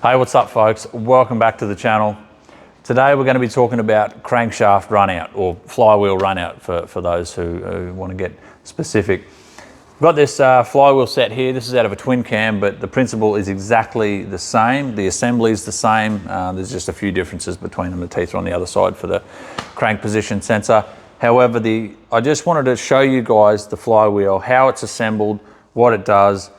Hey, what's up folks? Welcome back to the channel. Today we're going to be talking about crankshaft run out, or flywheel run out for those who want to get specific. We've got this flywheel set here. This is out of a twin cam, but the principle is exactly the same. The assembly is the same. There's just a few differences between them. The teeth are on the other side for the crank position sensor. However, I just wanted to show you guys the flywheel, how it's assembled, what it does,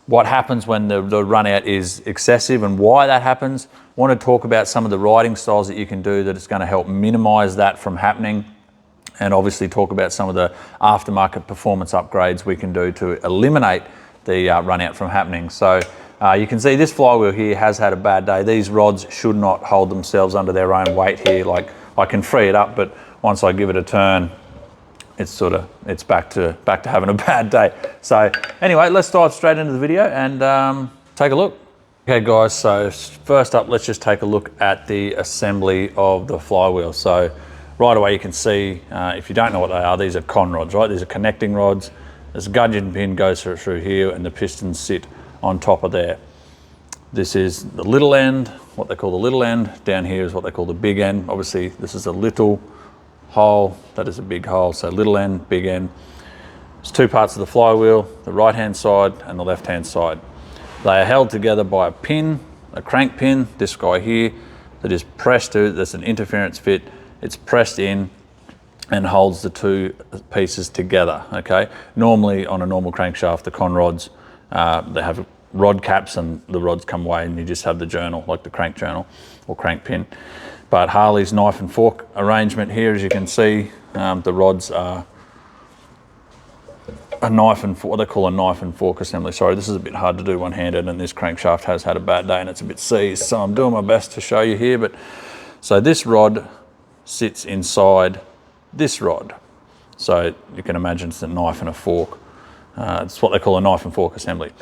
what happens when the run out is excessive and why that happens. I want to talk about some of the riding styles that you can do that it's going to help minimize that from happening, and obviously talk about some of the aftermarket performance upgrades we can do to eliminate the run out from happening. So you can see this flywheel here has had a bad day. These rods should not hold themselves under their own weight here. Like, I can free it up, but once I give it a turn, it's back to having a bad day. So anyway, let's dive straight into the video and take a look. Okay guys, so first up, let's just take a look at the assembly of the flywheel. So right away you can see, if you don't know what they are, these are con rods, right? These are connecting rods. This gudgeon pin goes through here and the pistons sit on top of there. This is the little end, what they call the little end. Down here is what they call the big end. Obviously this is a little hole, that is a big hole, so little end, big end. There's two parts of the flywheel, the right hand side and the left hand side. They are held together by a pin, a crank pin, this guy here, that is pressed to, that's an interference fit. It's pressed in and holds the two pieces together, okay? Normally on a normal crankshaft, the con rods, they have rod caps and the rods come away and you just have the journal, like the crank journal or crank pin. But Harley's knife and fork arrangement here, as you can see, the rods are a knife and what they call a knife and fork assembly. Sorry, this is a bit hard to do one-handed and this crankshaft has had a bad day and it's a bit seized, so I'm doing my best to show you here. But so this rod sits inside this rod. So you can imagine it's a knife and a fork. It's what they call a knife and fork assembly.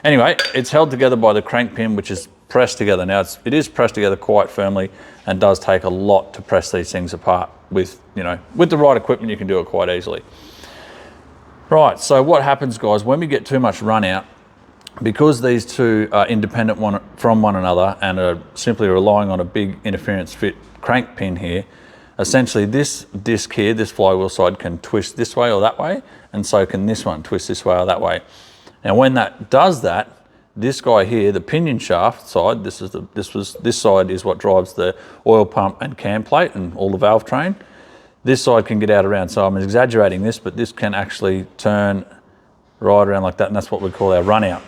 Anyway, it's held together by the crank pin, which is pressed together. Now it is pressed together quite firmly and does take a lot to press these things apart. With the right equipment you can do it quite easily. Right, so what happens guys, when we get too much run out, because these two are independent from one another and are simply relying on a big interference fit crank pin here, essentially this disc here, this flywheel side, can twist this way or that way, and so can this one twist this way or that way. Now when that does that, this guy here, the pinion shaft side, this side is what drives the oil pump and cam plate and all the valve train. This side can get out around, so I'm exaggerating this, but this can actually turn right around like that, and that's what we call our run out.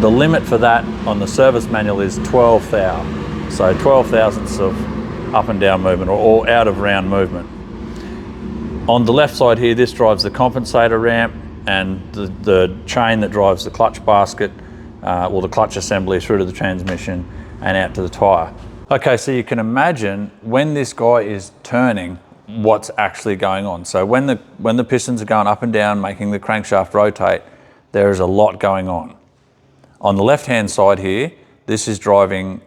The limit for that on the service manual is 12 thou, so 12 thousandths of up and down movement or out of round movement. On the left side here, this drives the compensator ramp and the chain that drives the clutch basket, or the clutch assembly through to the transmission and out to the tyre. Okay, so you can imagine when this guy is turning, what's actually going on. So when the pistons are going up and down, making the crankshaft rotate, there is a lot going on. On the left-hand side here, this is driving,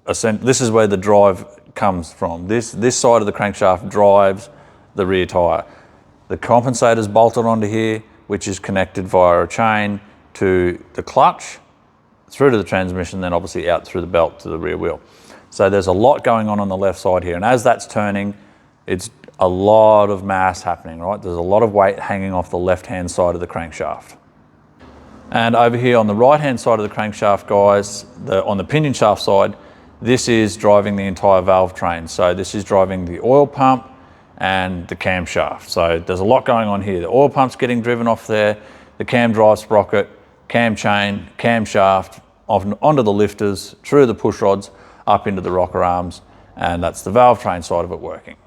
this is where the drive comes from. This side of the crankshaft drives the rear tyre. The compensator's bolted onto here, which is connected via a chain to the clutch, through to the transmission, then obviously out through the belt to the rear wheel. So there's a lot going on the left side here, and as that's turning, it's a lot of mass happening, right? There's a lot of weight hanging off the left-hand side of the crankshaft. And over here on the right-hand side of the crankshaft, guys, on the pinion shaft side, this is driving the entire valve train. So this is driving the oil pump and the camshaft. So there's a lot going on here. The oil pump's getting driven off there, the cam drive sprocket, cam chain, camshaft, onto the lifters, through the push rods, up into the rocker arms, and that's the valve train side of it working.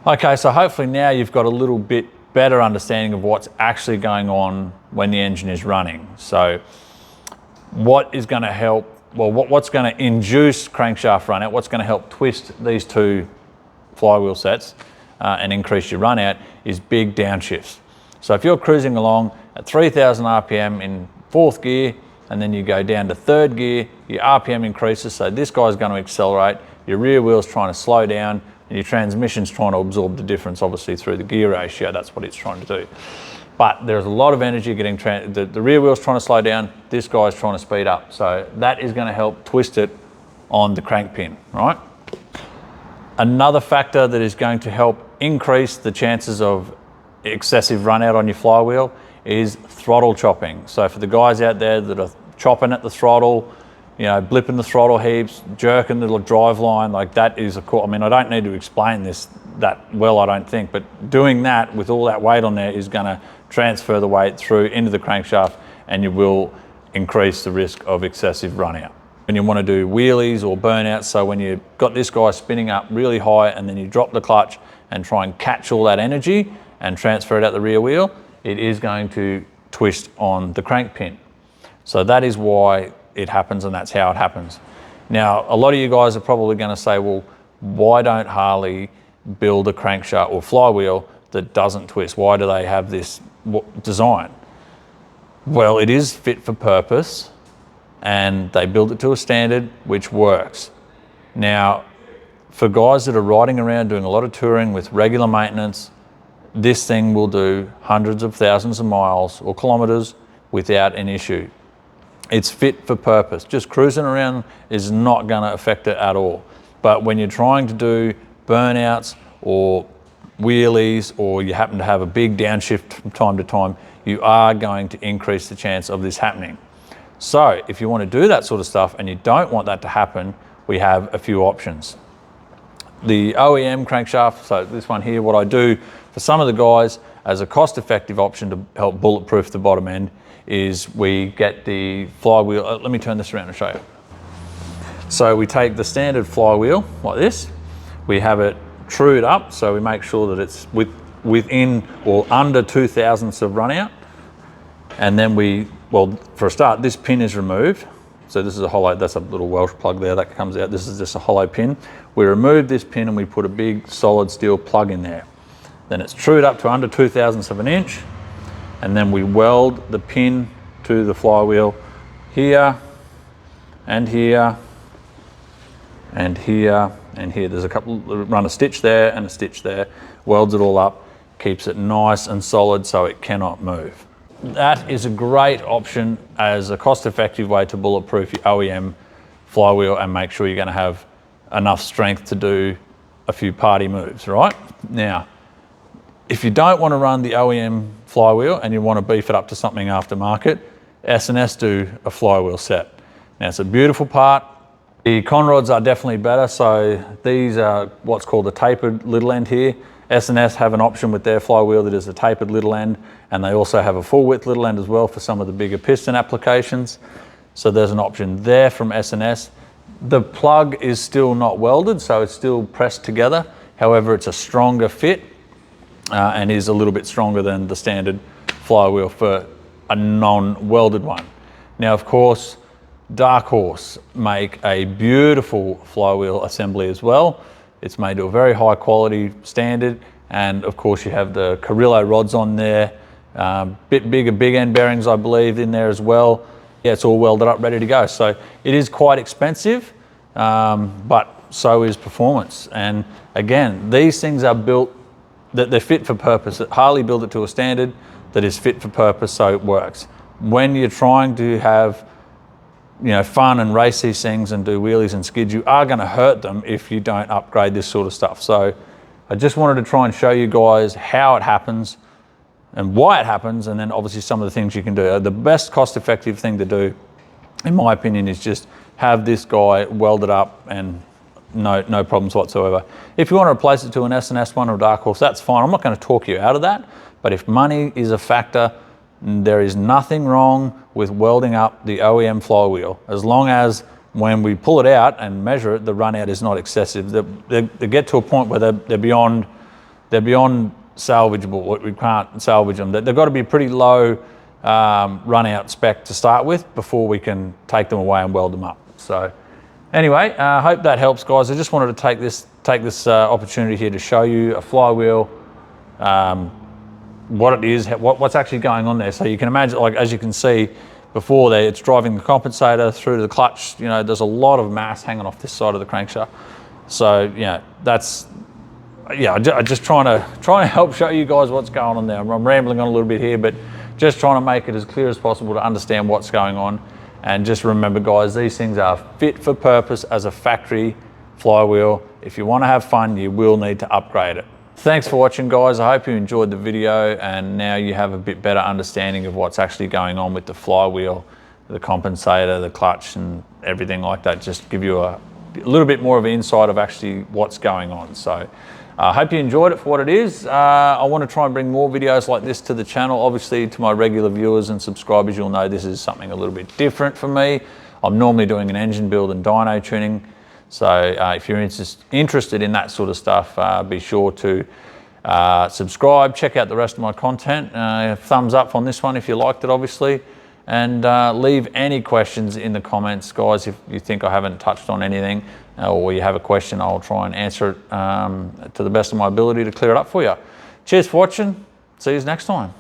Okay, so hopefully now you've got a little bit better understanding of what's actually going on when the engine is running. So what is going to help, well, what's going to induce crankshaft run out, what's going to help twist these two flywheel sets and increase your run out is big downshifts. So if you're cruising along at 3,000 RPM in fourth gear, and then you go down to third gear, your RPM increases, so this guy's going to accelerate, your rear wheel's trying to slow down, and your transmission's trying to absorb the difference, obviously through the gear ratio. That's what it's trying to do. but there's a lot of energy getting, the rear wheel's trying to slow down, this guy's trying to speed up. So that is going to help twist it on the crank pin, right? Another factor that is going to help increase the chances of excessive run out on your flywheel is throttle chopping. So for the guys out there that are chopping at the throttle, you know, blipping the throttle heaps, jerking the drive line, like that is a cool, I mean, I don't need to explain this that well, I don't think, but doing that with all that weight on there is gonna transfer the weight through into the crankshaft, and you will increase the risk of excessive run out. When you want to do wheelies or burnouts, so when you've got this guy spinning up really high and then you drop the clutch and try and catch all that energy and transfer it out the rear wheel, it is going to twist on the crank pin. So that is why it happens, and that's how it happens. Now, a lot of you guys are probably going to say, well, why don't Harley build a crankshaft or flywheel that doesn't twist? Why do they have this design? Well, it is fit for purpose, and they build it to a standard which works. Now, for guys that are riding around doing a lot of touring with regular maintenance, this thing will do hundreds of thousands of miles or kilometers without an issue. It's fit for purpose. Just cruising around is not going to affect it at all. But when you're trying to do burnouts or wheelies, or you happen to have a big downshift from time to time, you are going to increase the chance of this happening. So if you want to do that sort of stuff and you don't want that to happen, we have a few options. The OEM crankshaft, so this one here, what I do for some of the guys as a cost-effective option to help bulletproof the bottom end is we get the flywheel. Let me turn this around and show you. So we take the standard flywheel like this, we have it trued up, so we make sure that it's within or under 2 thousandths of run out. And then well, for a start, this pin is removed. So this is a hollow, that's a little Welsh plug there that comes out. This is just a hollow pin. We remove this pin and we put a big solid steel plug in there. Then it's trued up to under 2 thousandths of an inch. And then we weld the pin to the flywheel here and here and here and here. There's a couple, run a stitch there and a stitch there, welds it all up, keeps it nice and solid so it cannot move. That is a great option as a cost-effective way to bulletproof your OEM flywheel and make sure you're going to have enough strength to do a few party moves, right? Now, if you don't want to run the OEM flywheel and you want to beef it up to something aftermarket, S&S do a flywheel set. Now, it's a beautiful part. The conrods are definitely better, so these are what's called a tapered little end here. S&S have an option with their flywheel that is a tapered little end, and they also have a full width little end as well for some of the bigger piston applications. So there's an option there from S&S. The plug is still not welded, so it's still pressed together. However, it's a stronger fit and is a little bit stronger than the standard flywheel for a non-welded one. Now, of course, Dark Horse make a beautiful flywheel assembly as well. It's made to a very high quality standard, and of course you have the Carrillo rods on there, bit bigger big end bearings I believe in there as well. Yeah, it's all welded up, ready to go. So it is quite expensive, but so is performance. And again, these things are built, that they're fit for purpose. Harley built it to a standard that is fit for purpose, so it works. When you're trying to have, you know, fun and race these things and do wheelies and skids, you are going to hurt them if you don't upgrade this sort of stuff. So I just wanted to try and show you guys how it happens and why it happens, and then obviously some of the things you can do. The best cost-effective thing to do, in my opinion, is just have this guy welded up and no problems whatsoever. If you want to replace it to an S&S one or a Dark Horse, that's fine. I'm not going to talk you out of that, but if money is a factor, there is nothing wrong with welding up the OEM flywheel, as long as when we pull it out and measure it, the run out is not excessive. They get to a point where they're beyond salvageable. We can't salvage them. They've got to be pretty low run out spec to start with before we can take them away and weld them up. So anyway, I hope that helps, guys. I just wanted to take this opportunity here to show you a flywheel, what it is, what's actually going on there. So you can imagine, like as you can see before there, it's driving the compensator through to the clutch. You know, there's a lot of mass hanging off this side of the crankshaft. So, you know, that's yeah, I'm just trying to help show you guys what's going on there. I'm rambling on a little bit here, but just trying to make it as clear as possible to understand what's going on. And just remember, guys, these things are fit for purpose as a factory flywheel. If you want to have fun, you will need to upgrade it. Thanks for watching, guys. I hope you enjoyed the video, and now you have a bit better understanding of what's actually going on with the flywheel, the compensator, the clutch, and everything like that. Just give you a little bit more of an insight of actually what's going on. So I hope you enjoyed it for what it is. I want to try and bring more videos like this to the channel. Obviously, to my regular viewers and subscribers, you'll know this is something a little bit different for me. I'm normally doing an engine build and dyno tuning. So if you're interested in that sort of stuff, be sure to subscribe, check out the rest of my content. Thumbs up on this one if you liked it, obviously. And leave any questions in the comments, guys. If you think I haven't touched on anything or you have a question, I'll try and answer it to the best of my ability to clear it up for you. Cheers for watching. See you next time.